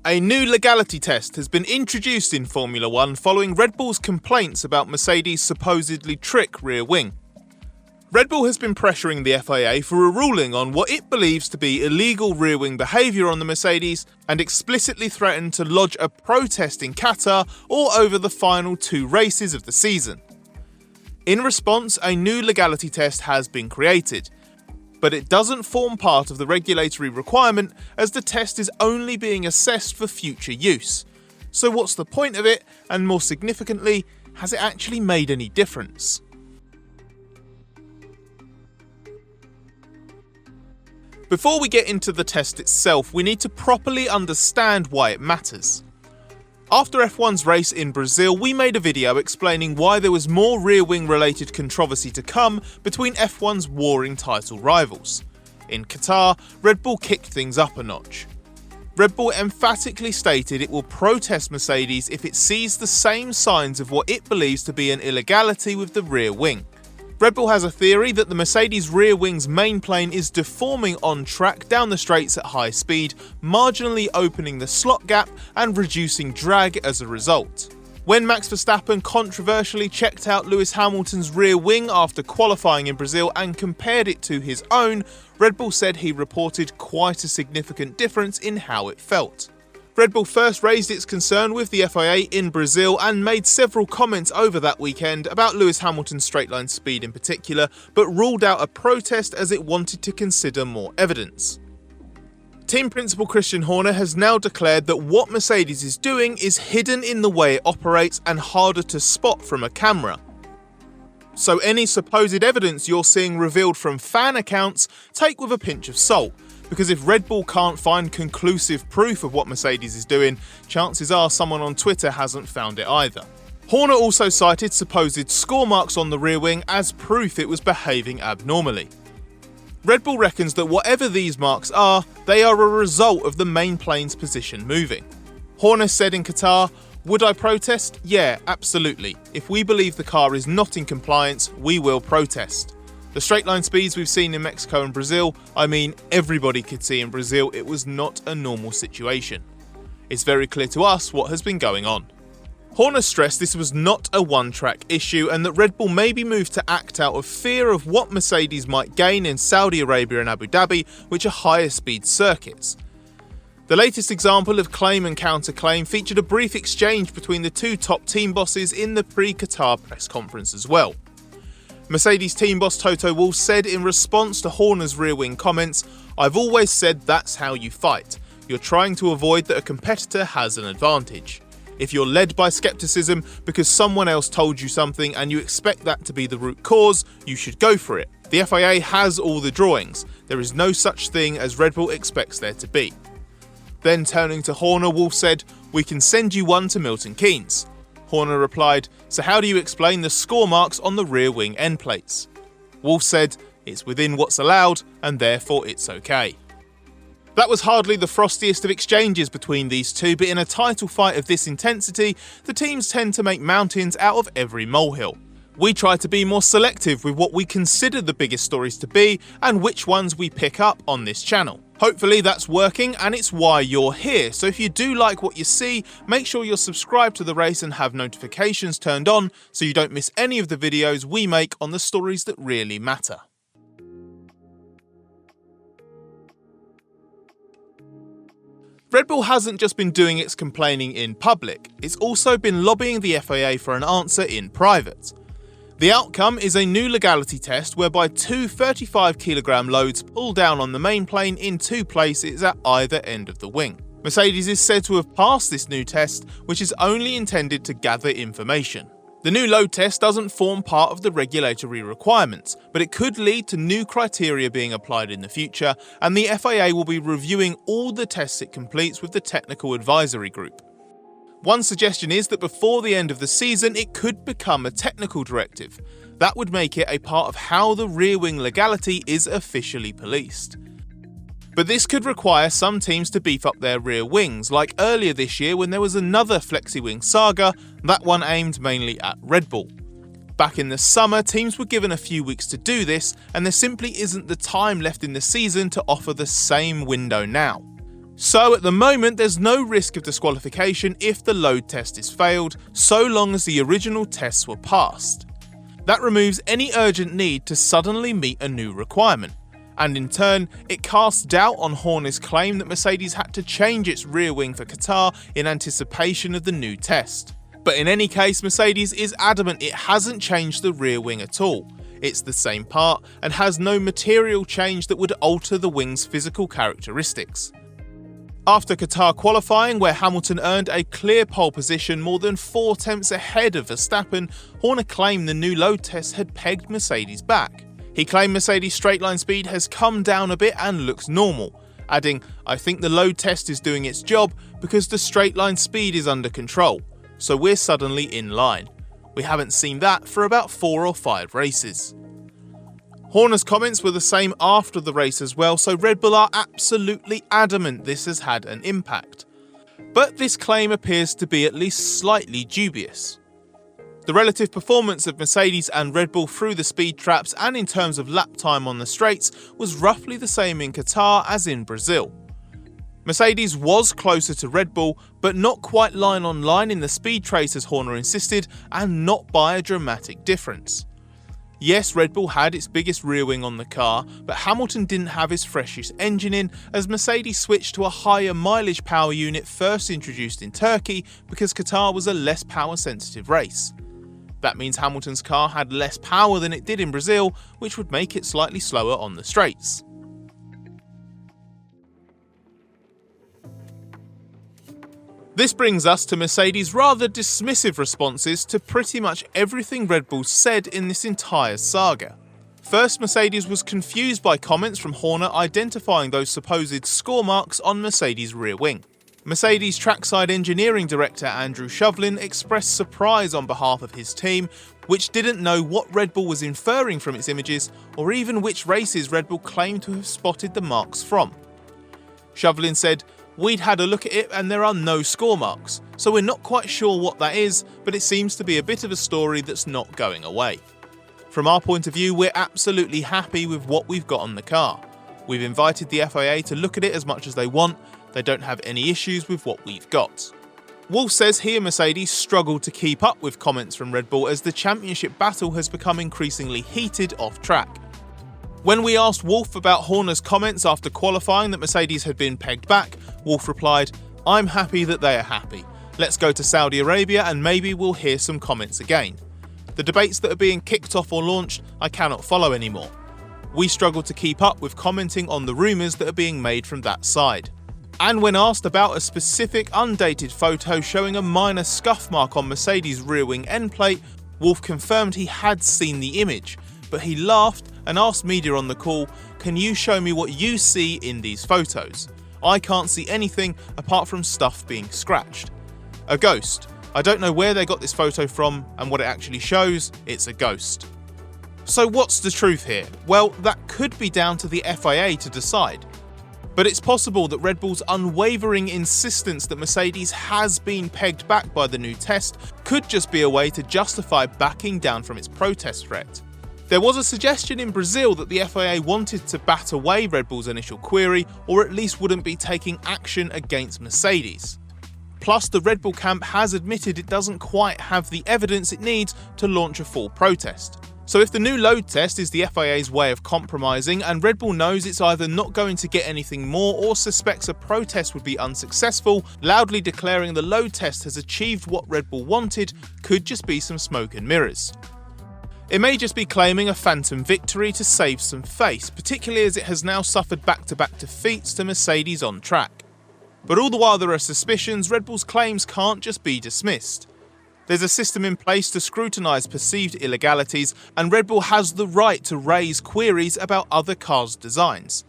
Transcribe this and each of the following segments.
A new legality test has been introduced in Formula 1 following Red Bull's complaints about Mercedes' supposedly trick rear wing. Red Bull has been pressuring the FIA for a ruling on what it believes to be illegal rear wing behaviour on the Mercedes and explicitly threatened to lodge a protest in Qatar or over the final 2 races of the season. In response, a new legality test has been created, but it doesn't form part of the regulatory requirement as the test is only being assessed for future use. So what's the point of it, and more significantly, has it actually made any difference? Before we get into the test itself, we need to properly understand why it matters. After F1's race in Brazil, we made a video explaining why there was more rear wing related controversy to come between F1's warring title rivals. In Qatar, Red Bull kicked things up a notch. Red Bull emphatically stated it will protest Mercedes if it sees the same signs of what it believes to be an illegality with the rear wing. Red Bull has a theory that the Mercedes rear wing's main plane is deforming on track down the straights at high speed, marginally opening the slot gap and reducing drag as a result. When Max Verstappen controversially checked out Lewis Hamilton's rear wing after qualifying in Brazil and compared it to his own, Red Bull said he reported quite a significant difference in how it felt. Red Bull first raised its concern with the FIA in Brazil and made several comments over that weekend about Lewis Hamilton's straight-line speed in particular, but ruled out a protest as it wanted to consider more evidence. Team principal Christian Horner has now declared that what Mercedes is doing is hidden in the way it operates and harder to spot from a camera. So any supposed evidence you're seeing revealed from fan accounts, take with a pinch of salt. Because if Red Bull can't find conclusive proof of what Mercedes is doing, chances are someone on Twitter hasn't found it either. Horner also cited supposed score marks on the rear wing as proof it was behaving abnormally. Red Bull reckons that whatever these marks are, they are a result of the main plane's position moving. Horner said in Qatar, "Would I protest? Yeah, absolutely. If we believe the car is not in compliance, we will protest." The straight line speeds we've seen in Mexico and Brazil, everybody could see in Brazil it was not a normal situation. It's very clear to us what has been going on. Horner stressed this was not a one-track issue and that Red Bull may be moved to act out of fear of what Mercedes might gain in Saudi Arabia and Abu Dhabi, which are higher speed circuits. The latest example of claim and counterclaim featured a brief exchange between the 2 top team bosses in the pre-Qatar press conference as well. Mercedes team boss Toto Wolff said in response to Horner's rear wing comments, "I've always said that's how you fight. You're trying to avoid that a competitor has an advantage. If you're led by skepticism because someone else told you something and you expect that to be the root cause, you should go for it. The FIA has all the drawings. There is no such thing as Red Bull expects there to be." Then turning to Horner, Wolff said, "We can send you one to Milton Keynes." Horner replied, "So how do you explain the score marks on the rear wing end plates?" Wolff said, "It's within what's allowed and therefore it's okay." That was hardly the frostiest of exchanges between these two, but in a title fight of this intensity, the teams tend to make mountains out of every molehill. We try to be more selective with what we consider the biggest stories to be and which ones we pick up on this channel. Hopefully that's working and it's why you're here, so if you do like what you see, make sure you're subscribed to the race and have notifications turned on so you don't miss any of the videos we make on the stories that really matter. Red Bull hasn't just been doing its complaining in public, it's also been lobbying the FIA for an answer in private. The outcome is a new legality test whereby 2 35kg loads pull down on the main plane in 2 places at either end of the wing. Mercedes is said to have passed this new test, which is only intended to gather information. The new load test doesn't form part of the regulatory requirements, but it could lead to new criteria being applied in the future, and the FIA will be reviewing all the tests it completes with the technical advisory group. One suggestion is that before the end of the season it could become a technical directive. That would make it a part of how the rear wing legality is officially policed. But this could require some teams to beef up their rear wings, like earlier this year when there was another flexi-wing saga, that one aimed mainly at Red Bull. Back in the summer, teams were given a few weeks to do this, and there simply isn't the time left in the season to offer the same window now. So at the moment there's no risk of disqualification if the load test is failed, so long as the original tests were passed. That removes any urgent need to suddenly meet a new requirement, and in turn it casts doubt on Horner's claim that Mercedes had to change its rear wing for Qatar in anticipation of the new test. But in any case, Mercedes is adamant it hasn't changed the rear wing at all. It's the same part and has no material change that would alter the wing's physical characteristics. After Qatar qualifying, where Hamilton earned a clear pole position more than 4 tenths ahead of Verstappen, Horner claimed the new load test had pegged Mercedes back. He claimed Mercedes' straight line speed has come down a bit and looks normal, adding, "I think the load test is doing its job because the straight line speed is under control, so we're suddenly in line. We haven't seen that for about 4 or 5 races." Horner's comments were the same after the race as well, so Red Bull are absolutely adamant this has had an impact. But this claim appears to be at least slightly dubious. The relative performance of Mercedes and Red Bull through the speed traps and in terms of lap time on the straights was roughly the same in Qatar as in Brazil. Mercedes was closer to Red Bull, but not quite line on line in the speed trace as Horner insisted, and not by a dramatic difference. Yes, Red Bull had its biggest rear wing on the car, but Hamilton didn't have his freshest engine in, as Mercedes switched to a higher mileage power unit first introduced in Turkey because Qatar was a less power sensitive race. That means Hamilton's car had less power than it did in Brazil, which would make it slightly slower on the straights. This brings us to Mercedes' rather dismissive responses to pretty much everything Red Bull said in this entire saga. First, Mercedes was confused by comments from Horner identifying those supposed score marks on Mercedes' rear wing. Mercedes trackside engineering director Andrew Shovlin expressed surprise on behalf of his team, which didn't know what Red Bull was inferring from its images or even which races Red Bull claimed to have spotted the marks from. Shovlin said, "We'd had a look at it and there are no score marks, so we're not quite sure what that is, but it seems to be a bit of a story that's not going away. From our point of view, we're absolutely happy with what we've got on the car. We've invited the FIA to look at it as much as they want. They don't have any issues with what we've got." Wolff says he and Mercedes struggled to keep up with comments from Red Bull as the championship battle has become increasingly heated off track. When we asked Wolff about Horner's comments after qualifying that Mercedes had been pegged back, Wolff replied, "I'm happy that they are happy. Let's go to Saudi Arabia and maybe we'll hear some comments again. The debates that are being kicked off or launched, I cannot follow anymore. We struggle to keep up with commenting on the rumours that are being made from that side." And when asked about a specific undated photo showing a minor scuff mark on Mercedes' rear wing end plate, Wolff confirmed he had seen the image, but he laughed and asked media on the call, "Can you show me what you see in these photos? I can't see anything apart from stuff being scratched. A ghost. I don't know where they got this photo from and what it actually shows, it's a ghost." So what's the truth here? Well, that could be down to the FIA to decide. But it's possible that Red Bull's unwavering insistence that Mercedes has been pegged back by the new test could just be a way to justify backing down from its protest threat. There was a suggestion in Brazil that the FIA wanted to bat away Red Bull's initial query, or at least wouldn't be taking action against Mercedes. Plus, the Red Bull camp has admitted it doesn't quite have the evidence it needs to launch a full protest. So if the new load test is the FIA's way of compromising and Red Bull knows it's either not going to get anything more or suspects a protest would be unsuccessful, loudly declaring the load test has achieved what Red Bull wanted could just be some smoke and mirrors. It may just be claiming a phantom victory to save some face, particularly as it has now suffered back-to-back defeats to Mercedes on track. But all the while there are suspicions, Red Bull's claims can't just be dismissed. There's a system in place to scrutinise perceived illegalities, and Red Bull has the right to raise queries about other cars' designs.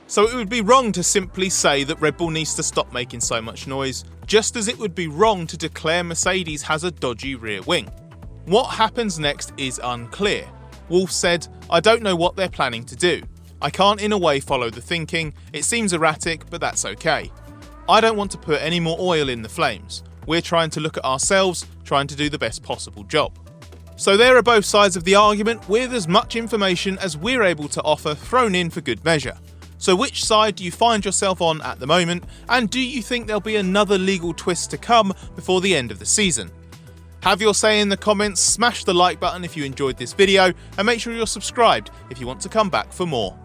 So it would be wrong to simply say that Red Bull needs to stop making so much noise, just as it would be wrong to declare Mercedes has a dodgy rear wing. What happens next is unclear. Wolff said, "I don't know what they're planning to do. I can't in a way follow the thinking, it seems erratic, but that's okay. I don't want to put any more oil in the flames. We're trying to look at ourselves, trying to do the best possible job." So there are both sides of the argument, with as much information as we're able to offer thrown in for good measure. So which side do you find yourself on at the moment, and do you think there'll be another legal twist to come before the end of the season? Have your say in the comments, smash the like button if you enjoyed this video, and make sure you're subscribed if you want to come back for more.